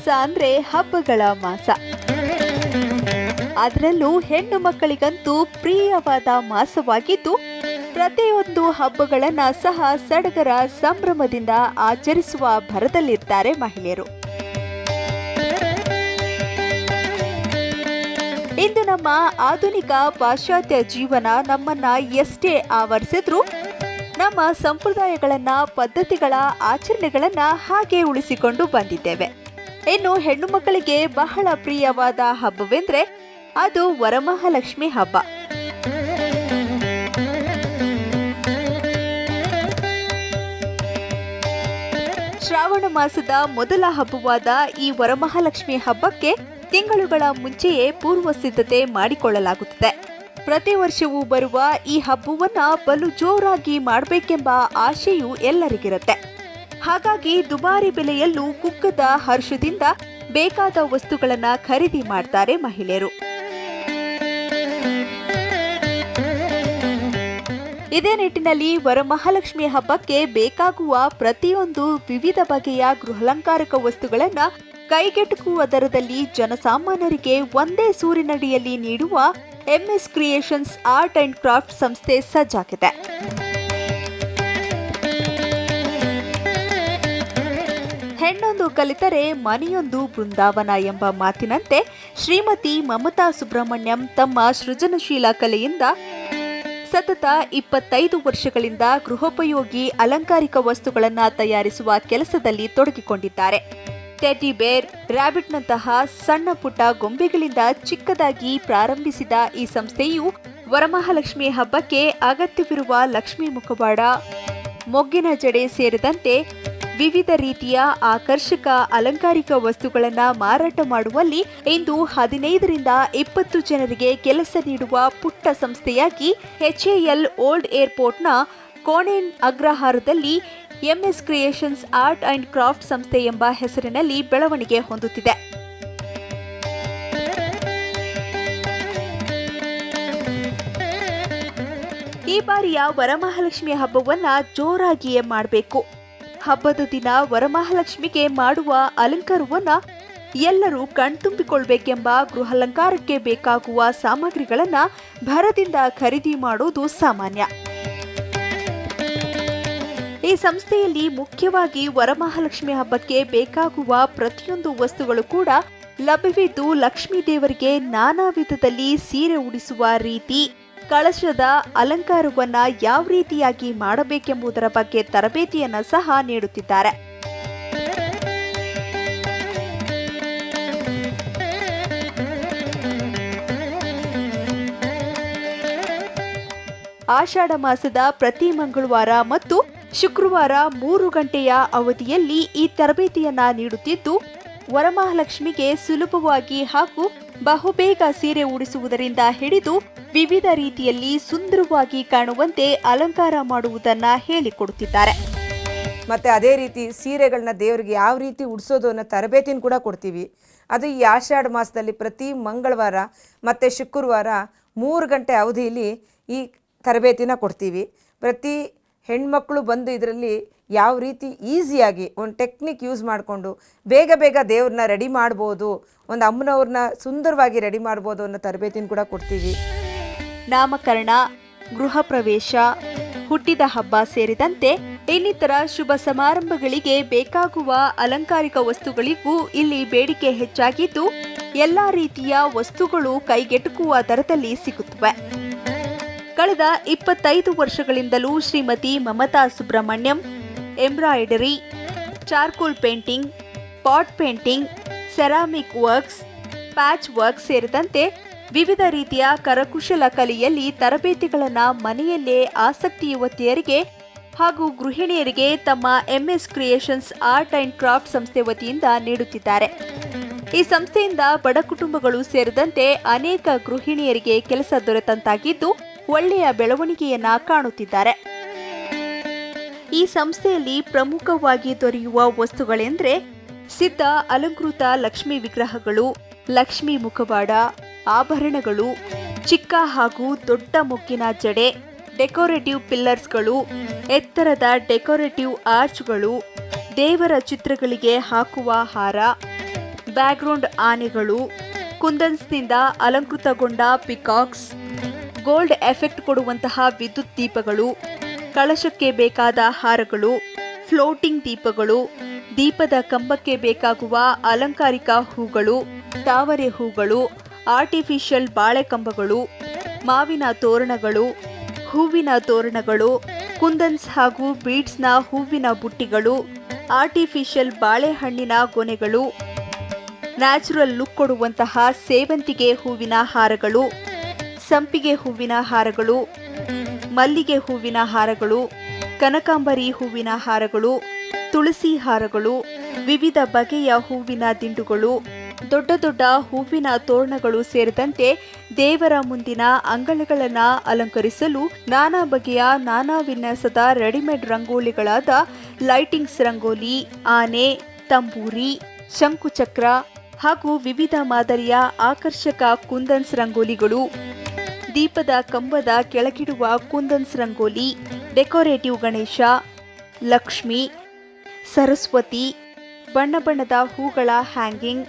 ಮಾಸ ಅಂದ್ರೆ ಹಬ್ಬಗಳ ಮಾಸ. ಅದರಲ್ಲೂ ಹೆಣ್ಣು ಮಕ್ಕಳಿಗಂತೂ ಪ್ರಿಯವಾದ ಮಾಸವಾಗಿದ್ದು ಪ್ರತಿಯೊಂದು ಹಬ್ಬಗಳನ್ನ ಸಹ ಸಡಗರ ಸಂಭ್ರಮದಿಂದ ಆಚರಿಸುವ ಭರದಲ್ಲಿರ್ತಾರೆ ಮಹಿಳೆಯರು. ಇಂದು ನಮ್ಮ ಆಧುನಿಕ ಪಾಶ್ಚಾತ್ಯ ಜೀವನ ನಮ್ಮನ್ನ ಎಷ್ಟೇ ಆವರಿಸಿದ್ರೂ ನಮ್ಮ ಸಂಪ್ರದಾಯಗಳನ್ನ, ಪದ್ಧತಿಗಳ ಆಚರಣೆಗಳನ್ನ ಹಾಗೆ ಉಳಿಸಿಕೊಂಡು ಬಂದಿದ್ದೇವೆ. ಇನ್ನು ಹೆಣ್ಣು ಮಕ್ಕಳಿಗೆ ಬಹಳ ಪ್ರಿಯವಾದ ಹಬ್ಬವೆಂದ್ರೆ ಅದು ವರಮಹಾಲಕ್ಷ್ಮಿ ಹಬ್ಬ. ಶ್ರಾವಣ ಮಾಸದ ಮೊದಲ ಹಬ್ಬವಾದ ಈ ವರಮಹಾಲಕ್ಷ್ಮಿ ಹಬ್ಬಕ್ಕೆ ತಿಂಗಳುಗಳ ಮುಂಚೆಯೇ ಪೂರ್ವ ಸಿದ್ಧತೆ ಮಾಡಿಕೊಳ್ಳಲಾಗುತ್ತದೆ. ಪ್ರತಿ ವರ್ಷವೂ ಬರುವ ಈ ಹಬ್ಬವನ್ನ ಬಲು ಜೋರಾಗಿ ಮಾಡಬೇಕೆಂಬ ಆಶೆಯೂ ಎಲ್ಲರಿಗಿರುತ್ತೆ. ಹಾಗಾಗಿ ದುಬಾರಿ ಬೆಲೆಯಲ್ಲೂ ಕುಗ್ಗದ ಹರ್ಷದಿಂದ ಬೇಕಾದ ವಸ್ತುಗಳನ್ನ ಖರೀದಿ ಮಾಡ್ತಾರೆ ಮಹಿಳೆಯರು. ಇದೇ ನಿಟ್ಟಿನಲ್ಲಿ ವರಮಹಾಲಕ್ಷ್ಮಿ ಹಬ್ಬಕ್ಕೆ ಬೇಕಾಗುವ ಪ್ರತಿಯೊಂದು ವಿವಿಧ ಬಗೆಯ ಗೃಹಾಲಂಕಾರಕ ವಸ್ತುಗಳನ್ನ ಕೈಗೆಟುಕುವ ದರದಲ್ಲಿ ಜನಸಾಮಾನ್ಯರಿಗೆ ಒಂದೇ ಸೂರಿನಡಿಯಲ್ಲಿ ನೀಡುವ MS creations art and craft ಸಂಸ್ಥೆ ಸಜ್ಜಾಗಿದೆ. ಹೆಣ್ಣೊಂದು ಕಲಿತರೆ ಮನೆಯೊಂದು ಬೃಂದಾವನ ಎಂಬ ಮಾತಿನಂತೆ ಶ್ರೀಮತಿ ಮಮತಾ ಸುಬ್ರಹ್ಮಣ್ಯಂ ತಮ್ಮ ಸೃಜನಶೀಲ ಕಲೆಯಿಂದ ಸತತ 25 ವರ್ಷಗಳಿಂದ ಗೃಹೋಪಯೋಗಿ ಅಲಂಕಾರಿಕ ವಸ್ತುಗಳನ್ನು ತಯಾರಿಸುವ ಕೆಲಸದಲ್ಲಿ ತೊಡಗಿಕೊಂಡಿದ್ದಾರೆ. ಟೆಡ್ಡಿ ಬೇರ್, ರ್ಯಾಬಿಟ್ನಂತಹ ಸಣ್ಣ ಪುಟ್ಟ ಗೊಂಬೆಗಳಿಂದ ಚಿಕ್ಕದಾಗಿ ಪ್ರಾರಂಭಿಸಿದ ಈ ಸಂಸ್ಥೆಯು ವರಮಹಾಲಕ್ಷ್ಮಿ ಹಬ್ಬಕ್ಕೆ ಅಗತ್ಯವಿರುವ ಲಕ್ಷ್ಮೀ ಮುಖವಾಡ, ಮೊಗ್ಗಿನ ಜಡೆ ಸೇರಿದಂತೆ ವಿವಿಧ ರೀತಿಯ ಆಕರ್ಷಕ ಅಲಂಕಾರಿಕ ವಸ್ತುಗಳನ್ನು ಮಾರಾಟ ಮಾಡುವಲ್ಲಿ ಇಂದು 15ರಿಂದ 20 ಜನರಿಗೆ ಕೆಲಸ ನೀಡುವ ಪುಟ್ಟ ಸಂಸ್ಥೆಯಾಗಿ HAL ಓಲ್ಡ್ ಏರ್ಪೋರ್ಟ್ನ ಕೋಣೆನ್ ಅಗ್ರಹಾರದಲ್ಲಿ MS creations art and craft ಸಂಸ್ಥೆ ಎಂಬ ಹೆಸರಿನಲ್ಲಿ ಬೆಳವಣಿಗೆ ಹೊಂದುತ್ತಿದೆ. ಈ ಬಾರಿಯ ವರಮಹಾಲಕ್ಷ್ಮಿ ಹಬ್ಬವನ್ನ ಜೋರಾಗಿಯೇ ಮಾಡಬೇಕು. ಹಬ್ಬದ ದಿನ ವರಮಹಾಲಕ್ಷ್ಮಿಗೆ ಮಾಡುವ ಅಲಂಕಾರವನ್ನ ಎಲ್ಲರೂ ಕಣ್ತುಂಬಿಕೊಳ್ಬೇಕೆಂಬ ಗೃಹಾಲಂಕಾರಕ್ಕೆ ಬೇಕಾಗುವ ಸಾಮಗ್ರಿಗಳನ್ನ ಭರದಿಂದ ಖರೀದಿ ಮಾಡುವುದು ಸಾಮಾನ್ಯ. ಈ ಸಂಸ್ಥೆಯಲ್ಲಿ ಮುಖ್ಯವಾಗಿ ವರಮಹಾಲಕ್ಷ್ಮಿ ಹಬ್ಬಕ್ಕೆ ಬೇಕಾಗುವ ಪ್ರತಿಯೊಂದು ವಸ್ತುಗಳು ಕೂಡ ಲಭ್ಯವಿದ್ದು, ಲಕ್ಷ್ಮೀ ದೇವರಿಗೆ ನಾನಾ ವಿಧದಲ್ಲಿ ಸೀರೆ ಉಡಿಸುವ ರೀತಿ, ಕಳಶದ ಅಲಂಕಾರವನ್ನ ಯಾವ ರೀತಿಯಾಗಿ ಮಾಡಬೇಕೆಂಬುದರ ಬಗ್ಗೆ ತರಬೇತಿಯನ್ನ ಸಹ ನೀಡುತ್ತಿದ್ದಾರೆ. ಆಷಾಢ ಮಾಸದ ಪ್ರತಿ ಮಂಗಳವಾರ ಮತ್ತು ಶುಕ್ರವಾರ 3 ಗಂಟೆಯ ಅವಧಿಯಲ್ಲಿ ಈ ತರಬೇತಿಯನ್ನ ನೀಡುತ್ತಿದ್ದು, ವರಮಹಾಲಕ್ಷ್ಮಿಗೆ ಸುಲಭವಾಗಿ ಹಾಗೂ ಬಹುಬೇಗ ಸೀರೆ ಉಡಿಸುವುದರಿಂದ ಹಿಡಿದು ವಿವಿಧ ರೀತಿಯಲ್ಲಿ ಸುಂದರವಾಗಿ ಕಾಣುವಂತೆ ಅಲಂಕಾರ ಮಾಡುವುದನ್ನ ಹೇಳಿಕೊಡುತ್ತಿದ್ದಾರೆ. ಮತ್ತು ಅದೇ ರೀತಿ ಸೀರೆಗಳನ್ನ ದೇವರಿಗೆ ಯಾವ ರೀತಿ ಉಡಿಸೋದು ಅನ್ನೋ ತರಬೇತಿನ ಕೂಡ ಕೊಡ್ತೀವಿ. ಅದು ಈ ಆಷಾಢ ಮಾಸದಲ್ಲಿ ಪ್ರತಿ ಮಂಗಳವಾರ ಮತ್ತು ಶುಕ್ರವಾರ 3 ಗಂಟೆ ಅವಧಿಯಲ್ಲಿ ಈ ತರಬೇತಿನ ಕೊಡ್ತೀವಿ. ಪ್ರತಿ ಹೆಣ್ಮಕ್ಳು ಬಂದು ಇದರಲ್ಲಿ ಯಾವ ರೀತಿ ಈಸಿಯಾಗಿ ಒಂದು ಟೆಕ್ನಿಕ್ ಯೂಸ್ ಮಾಡಿಕೊಂಡು ಬೇಗ ಬೇಗ ದೇವ್ರನ್ನ ರೆಡಿ ಮಾಡ್ಬೋದು, ಒಂದು ಅಮ್ಮನವ್ರನ್ನ ಸುಂದರವಾಗಿ ರೆಡಿ ಮಾಡ್ಬೋದು ಅನ್ನೋ ತರಬೇತಿನ ಕೂಡ ಕೊಡ್ತೀವಿ. ನಾಮಕರಣ, ಗೃಹ ಪ್ರವೇಶ, ಹುಟ್ಟಿದ ಹಬ್ಬ ಸೇರಿದಂತೆ ಇನ್ನಿತರ ಶುಭ ಸಮಾರಂಭಗಳಿಗೆ ಬೇಕಾಗುವ ಅಲಂಕಾರಿಕ ವಸ್ತುಗಳಿಗೂ ಇಲ್ಲಿ ಬೇಡಿಕೆ ಹೆಚ್ಚಾಗಿದ್ದು, ಎಲ್ಲಾ ರೀತಿಯ ವಸ್ತುಗಳು ಕೈಗೆಟುಕುವ ದರದಲ್ಲಿ ಸಿಗುತ್ತವೆ. ಕಳೆದ 25 ವರ್ಷಗಳಿಂದಲೂ Shrimati Mamata Subramanyam embroidery, charcoal painting, pot painting, ceramic works, patch work ಸೇರಿದಂತೆ ವಿವಿಧ ರೀತಿಯ ಕರಕುಶಲ ಕಲೆಯಲ್ಲಿ ತರಬೇತಿಗಳನ್ನು ಮನೆಯಲ್ಲೇ ಆಸಕ್ತಿ ಯುವತಿಯರಿಗೆ ಹಾಗೂ ಗೃಹಿಣಿಯರಿಗೆ ತಮ್ಮ MS creations art and craft ಸಂಸ್ಥೆ ವತಿಯಿಂದ ನೀಡುತ್ತಿದ್ದಾರೆ. ಈ ಸಂಸ್ಥೆಯಿಂದ ಬಡ ಕುಟುಂಬಗಳು ಸೇರಿದಂತೆ ಅನೇಕ ಗೃಹಿಣಿಯರಿಗೆ ಕೆಲಸ ದೊರೆತಂತಾಗಿದ್ದು, ಒಳ್ಳೆಯ ಬೆಳವಣಿಗೆಯನ್ನ ಕಾಣುತ್ತಿದ್ದಾರೆ. ಈ ಸಂಸ್ಥೆಯಲ್ಲಿ ಪ್ರಮುಖವಾಗಿ ದೊರೆಯುವ ವಸ್ತುಗಳೆಂದರೆ ಸಿದ್ಧ ಅಲಂಕೃತ ಲಕ್ಷ್ಮೀ ವಿಗ್ರಹಗಳು, ಲಕ್ಷ್ಮೀ ಮುಖವಾಡ, ಆಭರಣಗಳು, ಚಿಕ್ಕ ಹಾಗೂ ದೊಡ್ಡ ಮೊಗ್ಗಿನ ಜಡೆ, ಡೆಕೋರೇಟಿವ್ ಪಿಲ್ಲರ್ಸ್ಗಳು, ಎತ್ತರದ ಡೆಕೋರೇಟಿವ್ ಆರ್ಚ್ಗಳು, ದೇವರ ಚಿತ್ರಗಳಿಗೆ ಹಾಕುವ ಹಾರ, ಬ್ಯಾಕ್ಗ್ರೌಂಡ್ ಆನೆಗಳು, ಕುಂದನ್ಸ್ನಿಂದ ಅಲಂಕೃತಗೊಂಡ ಪಿಕಾಕ್ಸ್, ಗೋಲ್ಡ್ ಎಫೆಕ್ಟ್ ಕೊಡುವಂತಹ ವಿದ್ಯುತ್ ದೀಪಗಳು, ಕಳಶಕ್ಕೆ ಬೇಕಾದ ಹಾರಗಳು, ಫ್ಲೋಟಿಂಗ್ ದೀಪಗಳು, ದೀಪದ ಕಂಬಕ್ಕೆ ಬೇಕಾಗುವ ಅಲಂಕಾರಿಕ ಹೂಗಳು, ತಾವರೆ ಹೂಗಳು, ಆರ್ಟಿಫಿಷಿಯಲ್ ಬಾಳೆಕಂಬಗಳು, ಮಾವಿನ ತೋರಣಗಳು, ಹೂವಿನ ತೋರಣಗಳು, ಕುಂದನ್ಸ್ ಹಾಗೂ ಬೀಡ್ಸ್ನ ಹೂವಿನ ಬುಟ್ಟಿಗಳು, ಆರ್ಟಿಫಿಷಿಯಲ್ ಬಾಳೆಹಣ್ಣಿನ ಗೊನೆಗಳು, ನ್ಯಾಚುರಲ್ ಲುಕ್ ಕೊಡುವಂತಹ ಸೇವಂತಿಗೆ ಹೂವಿನ ಹಾರಗಳು, ಸಂಪಿಗೆ ಹೂವಿನ ಹಾರಗಳು, ಮಲ್ಲಿಗೆ ಹೂವಿನ ಹಾರಗಳು, ಕನಕಾಂಬರಿ ಹೂವಿನ ಹಾರಗಳು, ತುಳಸಿ ಹಾರಗಳು, ವಿವಿಧ ಬಗೆಯ ಹೂವಿನ ದಿಂಡುಗಳು, ದೊಡ್ಡ ದೊಡ್ಡ ಹೂವಿನ ತೋರಣಗಳು ಸೇರಿದಂತೆ ದೇವರ ಮುಂದಿನ ಅಂಗಳಗಳನ್ನು ಅಲಂಕರಿಸಲು ನಾನಾ ಬಗೆಯ ನಾನಾ ವಿನ್ಯಾಸದ ರೆಡಿಮೇಡ್ ರಂಗೋಲಿಗಳಾದ ಲೈಟಿಂಗ್ಸ್ ರಂಗೋಲಿ, ಆನೆ, ತಂಬೂರಿ, ಶಂಕುಚಕ್ರ ಹಾಗೂ ವಿವಿಧ ಮಾದರಿಯ ಆಕರ್ಷಕ ಕುಂದನ್ಸ್ ರಂಗೋಲಿಗಳು, ದೀಪದ ಕಂಬದ ಕೆಳಗಿಡುವ ಕುಂದನ್ಸ್ ರಂಗೋಲಿ, ಡೆಕೋರೇಟಿವ್ ಗಣೇಶ, ಲಕ್ಷ್ಮಿ, ಸರಸ್ವತಿ, ಬಣ್ಣ ಬಣ್ಣದ ಹೂಗಳ ಹ್ಯಾಂಗಿಂಗ್,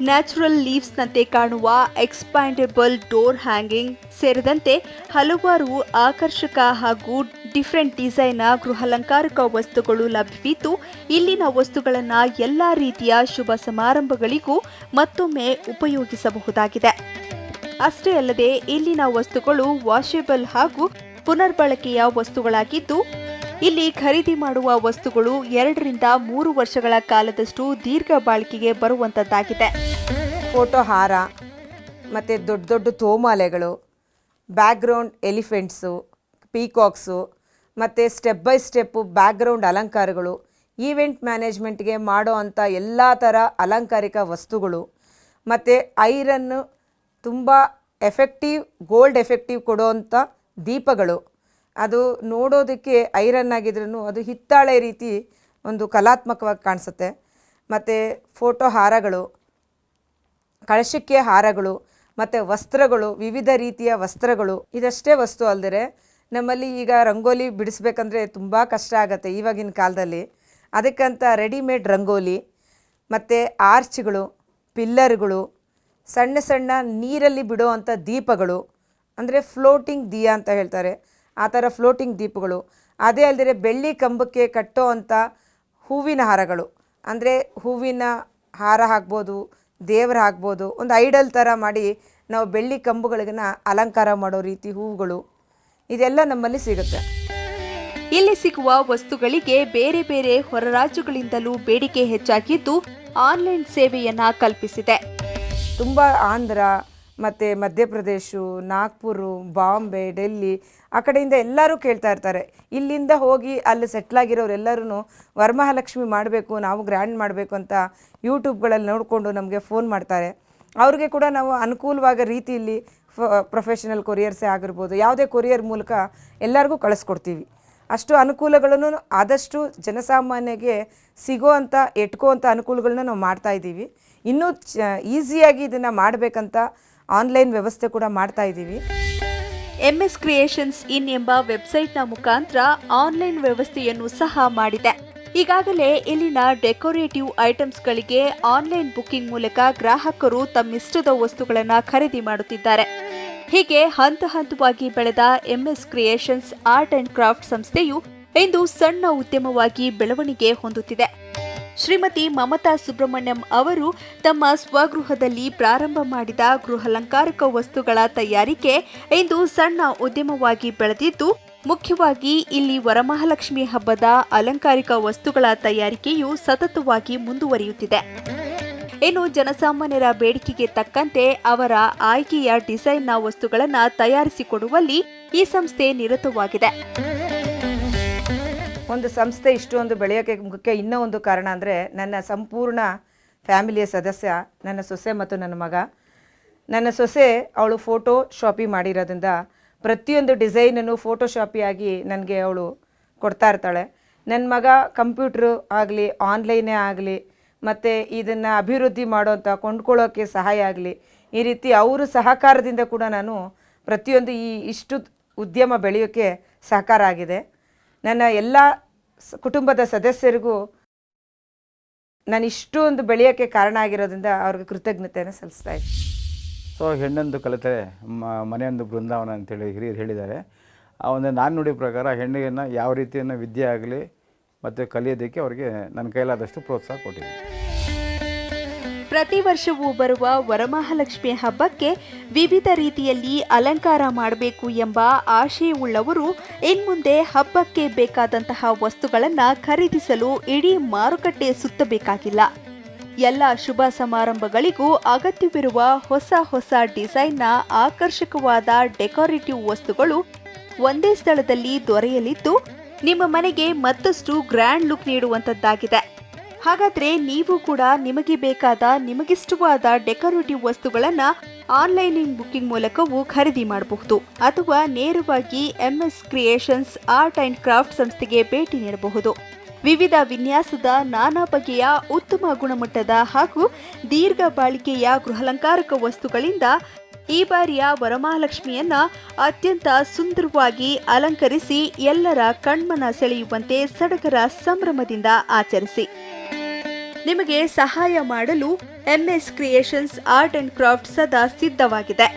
ನ್ಯಾಚುರಲ್ ಲೀವ್ಸ್ನಂತೆ ಕಾಣುವ ಎಕ್ಸ್ಪ್ಯಾಂಡೇಬಲ್ ಡೋರ್ ಹ್ಯಾಂಗಿಂಗ್ ಸೇರಿದಂತೆ ಹಲವಾರು ಆಕರ್ಷಕ ಹಾಗೂ ಡಿಫರೆಂಟ್ ಡಿಸೈನ್ನ ಗೃಹಾಲಂಕಾರಿಕ ವಸ್ತುಗಳು ಲಭ್ಯವಿದ್ದು, ಇಲ್ಲಿನ ವಸ್ತುಗಳನ್ನು ಎಲ್ಲ ರೀತಿಯ ಶುಭ ಸಮಾರಂಭಗಳಿಗೂ ಮತ್ತೊಮ್ಮೆ ಉಪಯೋಗಿಸಬಹುದಾಗಿದೆ. ಅಷ್ಟೇ ಅಲ್ಲದೆ ಇಲ್ಲಿನ ವಸ್ತುಗಳು ವಾಷೇಬಲ್ ಹಾಗೂ ಪುನರ್ಬಳಕೆಯ ವಸ್ತುಗಳಾಗಿದ್ದು, ಇಲ್ಲಿ ಖರೀದಿ ಮಾಡುವ ವಸ್ತುಗಳು 2 ರಿಂದ 3 ವರ್ಷಗಳ ಕಾಲದಷ್ಟು ದೀರ್ಘ ಬಾಳಿಕೆಗೆ ಬರುವಂಥದ್ದಾಗಿದೆ. ಫೋಟೋ ಹಾರ ಮತ್ತು ದೊಡ್ಡ ದೊಡ್ಡ ತೋಮಾಲೆಗಳು, ಬ್ಯಾಕ್ಗ್ರೌಂಡ್ ಎಲಿಫೆಂಟ್ಸು, ಪೀಕಾಕ್ಸು ಮತ್ತು ಸ್ಟೆಪ್ ಬೈ ಸ್ಟೆಪ್ಪು ಬ್ಯಾಕ್ಗ್ರೌಂಡ್ ಅಲಂಕಾರಗಳು, ಈವೆಂಟ್ ಮ್ಯಾನೇಜ್ಮೆಂಟ್ಗೆ ಮಾಡೋ ಅಂಥ ಎಲ್ಲ ಥರ ಅಲಂಕಾರಿಕ ವಸ್ತುಗಳು ಮತ್ತು ಐರನ್ನು ತುಂಬ ಎಫೆಕ್ಟಿವ್ ಗೋಲ್ಡ್ ಎಫೆಕ್ಟಿವ್ ಕೊಡೋವಂಥ ದೀಪಗಳು. ಅದು ನೋಡೋದಕ್ಕೆ ಐರನ್ ಆಗಿದ್ರೂ ಅದು ಹಿತ್ತಾಳೆ ರೀತಿ ಒಂದು ಕಲಾತ್ಮಕವಾಗಿ ಕಾಣಿಸುತ್ತೆ. ಮತ್ತು ಫೋಟೋ ಹಾರಗಳು, ಕಳಶಕ್ಕೆ ಹಾರಗಳು ಮತ್ತು ವಸ್ತ್ರಗಳು, ವಿವಿಧ ರೀತಿಯ ವಸ್ತ್ರಗಳು. ಇದಷ್ಟೇ ವಸ್ತು ಅಲ್ಲದೆ ನಮ್ಮಲ್ಲಿ ಈಗ ರಂಗೋಲಿ ಬಿಡಿಸ್ಬೇಕಂದ್ರೆ ತುಂಬ ಕಷ್ಟ ಆಗುತ್ತೆ ಇವಾಗಿನ ಕಾಲದಲ್ಲಿ. ಅದಕ್ಕಂತ ರೆಡಿಮೇಡ್ ರಂಗೋಲಿ ಮತ್ತು ಆರ್ಚ್ಗಳು, ಪಿಲ್ಲರ್ಗಳು, ಸಣ್ಣ ಸಣ್ಣ ನೀರಲ್ಲಿ ಬಿಡೋ ಅಂಥ ದೀಪಗಳು, ಅಂದರೆ ಫ್ಲೋಟಿಂಗ್ ದಿಯಾ ಅಂತ ಹೇಳ್ತಾರೆ, ಆ ಥರ ಫ್ಲೋಟಿಂಗ್ ದೀಪಗಳು. ಅದೇ ಅಲ್ಲದೆ ಬೆಳ್ಳಿ ಕಂಬಕ್ಕೆ ಕಟ್ಟೋ ಅಂಥ ಹೂವಿನ ಹಾರಗಳು, ಅಂದರೆ ಹೂವಿನ ಹಾರ ಹಾಕ್ಬೋದು, ದೇವರ ಹಾಕ್ಬೋದು, ಒಂದು ಐಡಲ್ ಥರ ಮಾಡಿ ನಾವು ಬೆಳ್ಳಿ ಕಂಬಗಳಿಗನ್ನ ಅಲಂಕಾರ ಮಾಡೋ ರೀತಿ ಹೂವುಗಳು, ಇದೆಲ್ಲ ನಮ್ಮಲ್ಲಿ ಸಿಗುತ್ತೆ. ಇಲ್ಲಿ ಸಿಗುವ ವಸ್ತುಗಳಿಗೆ ಬೇರೆ ಬೇರೆ ಹೊರ ರಾಜ್ಯಗಳಿಂದಲೂ ಬೇಡಿಕೆ ಹೆಚ್ಚಾಗಿದ್ದು ಆನ್ಲೈನ್ ಸೇವೆಯನ್ನ ಕಲ್ಪಿಸಿದೆ. ತುಂಬ ಆಂಧ್ರ ಮತ್ತು ಮಧ್ಯಪ್ರದೇಶ, ನಾಗ್ಪುರ, ಬಾಂಬೆ, ಡೆಲ್ಲಿ ಆ ಕಡೆಯಿಂದ ಎಲ್ಲರೂ ಕೇಳ್ತಾ ಇರ್ತಾರೆ. ಇಲ್ಲಿಂದ ಹೋಗಿ ಅಲ್ಲಿ ಸೆಟ್ಲಾಗಿರೋರೆಲ್ಲರೂ ವರಮಹಾಲಕ್ಷ್ಮಿ ಮಾಡಬೇಕು, ನಾವು ಗ್ರ್ಯಾಂಡ್ ಮಾಡಬೇಕು ಅಂತ ಯೂಟ್ಯೂಬ್ಗಳಲ್ಲಿ ನೋಡಿಕೊಂಡು ನಮಗೆ ಫೋನ್ ಮಾಡ್ತಾರೆ. ಅವ್ರಿಗೆ ಕೂಡ ನಾವು ಅನುಕೂಲವಾದ ರೀತಿಯಲ್ಲಿ ಪ್ರೊಫೆಷನಲ್ ಕೊರಿಯರ್ಸೇ ಆಗಿರ್ಬೋದು, ಯಾವುದೇ ಕೊರಿಯರ್ ಮೂಲಕ ಎಲ್ಲರಿಗೂ ಕಳಿಸ್ಕೊಡ್ತೀವಿ. ಅಷ್ಟು ಅನುಕೂಲಗಳನ್ನು ಆದಷ್ಟು ಜನಸಾಮಾನ್ಯಗೆ ಸಿಗೋ ಅಂಥ ಎಟ್ಕೋ ಅಂಥ ಅನುಕೂಲಗಳನ್ನ ನಾವು ಮಾಡ್ತಾಯಿದ್ದೀವಿ. ಇನ್ನೂ ಈಸಿಯಾಗಿ ಇದನ್ನು ಮಾಡಬೇಕಂತ ಆನ್ಲೈನ್ ವ್ಯವಸ್ಥೆ ಕೂಡ ಮಾಡ್ತಾಯಿದ್ದೀವಿ. MS ಕ್ರಿಯೇಷನ್ಸ್ ಇನ್ ಎಂಬ ವೆಬ್ಸೈಟ್ನ ಮುಖಾಂತರ ಆನ್ಲೈನ್ ವ್ಯವಸ್ಥೆಯನ್ನು ಸಹ ಮಾಡಿದೆ. ಈಗಾಗಲೇ ಇಲ್ಲಿನ ಡೆಕೋರೇಟಿವ್ ಐಟಮ್ಸ್ಗಳಿಗೆ ಆನ್ಲೈನ್ ಬುಕ್ಕಿಂಗ್ ಮೂಲಕ ಗ್ರಾಹಕರು ತಮ್ಮಿಷ್ಟದ ವಸ್ತುಗಳನ್ನು ಖರೀದಿ ಮಾಡುತ್ತಿದ್ದಾರೆ. ಹೀಗೆ ಹಂತ ಹಂತವಾಗಿ ಬೆಳೆದ MS creations art and craft ಸಂಸ್ಥೆಯು ಇಂದು ಸಣ್ಣ ಉದ್ಯಮವಾಗಿ ಬೆಳವಣಿಗೆ ಹೊಂದುತ್ತಿದೆ. ಶ್ರೀಮತಿ ಮಮತಾ ಸುಬ್ರಹ್ಮಣ್ಯಂ ಅವರು ತಮ್ಮ ಸ್ವಗೃಹದಲ್ಲಿ ಪ್ರಾರಂಭ ಮಾಡಿದ ಗೃಹಾಲಂಕಾರಿಕ ವಸ್ತುಗಳ ತಯಾರಿಕೆ ಇಂದು ಸಣ್ಣ ಉದ್ಯಮವಾಗಿ ಬೆಳೆದಿದ್ದು, ಮುಖ್ಯವಾಗಿ ಇಲ್ಲಿ ವರಮಹಾಲಕ್ಷ್ಮಿ ಹಬ್ಬದ ಅಲಂಕಾರಿಕ ವಸ್ತುಗಳ ತಯಾರಿಕೆಯು ಸತತವಾಗಿ ಮುಂದುವರಿಯುತ್ತಿದೆ. ಇನ್ನು ಜನಸಾಮಾನ್ಯರ ಬೇಡಿಕೆಗೆ ತಕ್ಕಂತೆ ಅವರ ಆಯ್ಕೆಯ ಡಿಸೈನ್ನ ವಸ್ತುಗಳನ್ನು ತಯಾರಿಸಿಕೊಡುವಲ್ಲಿ ಈ ಸಂಸ್ಥೆ ನಿರತವಾಗಿದೆ. ಒಂದು ಸಂಸ್ಥೆ ಇಷ್ಟೊಂದು ಬೆಳೆಯೋಕ್ಕೆ ಮುಖ್ಯ ಇನ್ನೂ ಒಂದು ಕಾರಣ ಅಂದರೆ ನನ್ನ ಸಂಪೂರ್ಣ ಫ್ಯಾಮಿಲಿಯ ಸದಸ್ಯ ನನ್ನ ಸೊಸೆ ಮತ್ತು ನನ್ನ ಮಗ. ನನ್ನ ಸೊಸೆ ಅವಳು ಫೋಟೋ ಶಾಪಿ ಮಾಡಿರೋದ್ರಿಂದ ಪ್ರತಿಯೊಂದು ಡಿಸೈನನ್ನು ಫೋಟೋಶಾಪಿಯಾಗಿ ನನಗೆ ಅವಳು ಕೊಡ್ತಾ ಇರ್ತಾಳೆ. ನನ್ನ ಮಗ ಕಂಪ್ಯೂಟ್ರು ಆಗಲಿ, ಆನ್ಲೈನೇ ಆಗಲಿ, ಮತ್ತು ಇದನ್ನು ಅಭಿವೃದ್ಧಿ ಮಾಡೋಂಥ ಕೊಂಡ್ಕೊಳ್ಳೋಕ್ಕೆ ಸಹಾಯ ಆಗಲಿ, ಈ ರೀತಿ ಅವರ ಸಹಕಾರದಿಂದ ಕೂಡ ನಾನು ಪ್ರತಿಯೊಂದು ಇಷ್ಟು ಉದ್ಯಮ ಬೆಳೆಯೋಕ್ಕೆ ಸಹಕಾರ ಆಗಿದೆ. ನನ್ನ ಎಲ್ಲ ಕುಟುಂಬದ ಸದಸ್ಯರಿಗೂ ನಾನು ಇಷ್ಟೊಂದು ಬೆಳೆಯೋಕ್ಕೆ ಕಾರಣ ಆಗಿರೋದ್ರಿಂದ ಅವ್ರಿಗೆ ಕೃತಜ್ಞತೆಯನ್ನು ಸಲ್ಲಿಸ್ತಾ ಇದ್ದೀನಿ. ಸೊ ಹೆಣ್ಣೊಂದು ಕಲಿತೆ ಮನೆಯೊಂದು ಬೃಂದಾವನ ಅಂತೇಳಿ ಹಿರಿಯರು ಹೇಳಿದ್ದಾರೆ. ಆ ಒಂದು ನಾಣ್ಣುಡಿ ಪ್ರಕಾರ ಹೆಣ್ಣಿಗೆನ್ನು ಯಾವ ರೀತಿಯನ್ನು ವಿದ್ಯೆ ಆಗಲಿ ಮತ್ತು ಕಲಿಯೋದಕ್ಕೆ ಅವರಿಗೆ ನನ್ನ ಕೈಲಾದಷ್ಟು ಪ್ರೋತ್ಸಾಹ ಕೊಟ್ಟಿದ್ದೀನಿ. ಪ್ರತಿ ವರ್ಷವೂ ಬರುವ ವರಮಹಾಲಕ್ಷ್ಮಿ ಹಬ್ಬಕ್ಕೆ ವಿವಿಧ ರೀತಿಯಲ್ಲಿ ಅಲಂಕಾರ ಮಾಡಬೇಕು ಎಂಬ ಆಶಯವುಳ್ಳವರು ಇನ್ಮುಂದೆ ಹಬ್ಬಕ್ಕೆ ಬೇಕಾದಂತಹ ವಸ್ತುಗಳನ್ನು ಖರೀದಿಸಲು ಇಡೀ ಮಾರುಕಟ್ಟೆ ಸುತ್ತಬೇಕಾಗಿಲ್ಲ. ಎಲ್ಲ ಶುಭ ಸಮಾರಂಭಗಳಿಗೂ ಅಗತ್ಯವಿರುವ ಹೊಸ ಡಿಸೈನ್ನ ಆಕರ್ಷಕವಾದ ಡೆಕೋರೇಟಿವ್ ವಸ್ತುಗಳು ಒಂದೇ ಸ್ಥಳದಲ್ಲಿ ದೊರೆಯಲಿದ್ದು ನಿಮ್ಮ ಮನೆಗೆ ಮತ್ತಷ್ಟು ಗ್ರ್ಯಾಂಡ್ ಲುಕ್ ನೀಡುವಂತದ್ದಾಗಿದೆ. ಹಾಗಾದ್ರೆ ನೀವು ಕೂಡ ನಿಮಗೆ ಬೇಕಾದ ನಿಮಗಿಷ್ಟವಾದ ಡೆಕೋರೇಟಿವ್ ವಸ್ತುಗಳನ್ನು ಆನ್ಲೈನ್ ಬುಕ್ಕಿಂಗ್ ಮೂಲಕವೂ ಖರೀದಿ ಮಾಡಬಹುದು ಅಥವಾ ನೇರವಾಗಿ MS creations art and craft ಸಂಸ್ಥೆಗೆ ಭೇಟಿ ನೀಡಬಹುದು. ವಿವಿಧ ವಿನ್ಯಾಸದ ನಾನಾ ಬಗೆಯ ಉತ್ತಮ ಗುಣಮಟ್ಟದ ಹಾಗೂ ದೀರ್ಘ ಬಾಳಿಕೆಯ ಗೃಹಾಲಂಕಾರಕ ವಸ್ತುಗಳಿಂದ ಈ ಬಾರಿಯ ವರಮಹಾಲಕ್ಷ್ಮಿಯನ್ನ ಅತ್ಯಂತ ಸುಂದರವಾಗಿ ಅಲಂಕರಿಸಿ ಎಲ್ಲರ ಕಣ್ಮನ ಸೆಳೆಯುವಂತೆ ಸಡಗರ ಸಂಭ್ರಮದಿಂದ ಆಚರಿಸಿ. ನಿಮಗೆ ಸಹಾಯ ಮಾಡಲು MS creations art and craft ಸದಾ ಸಿದ್ಧವಾಗಿದೆ.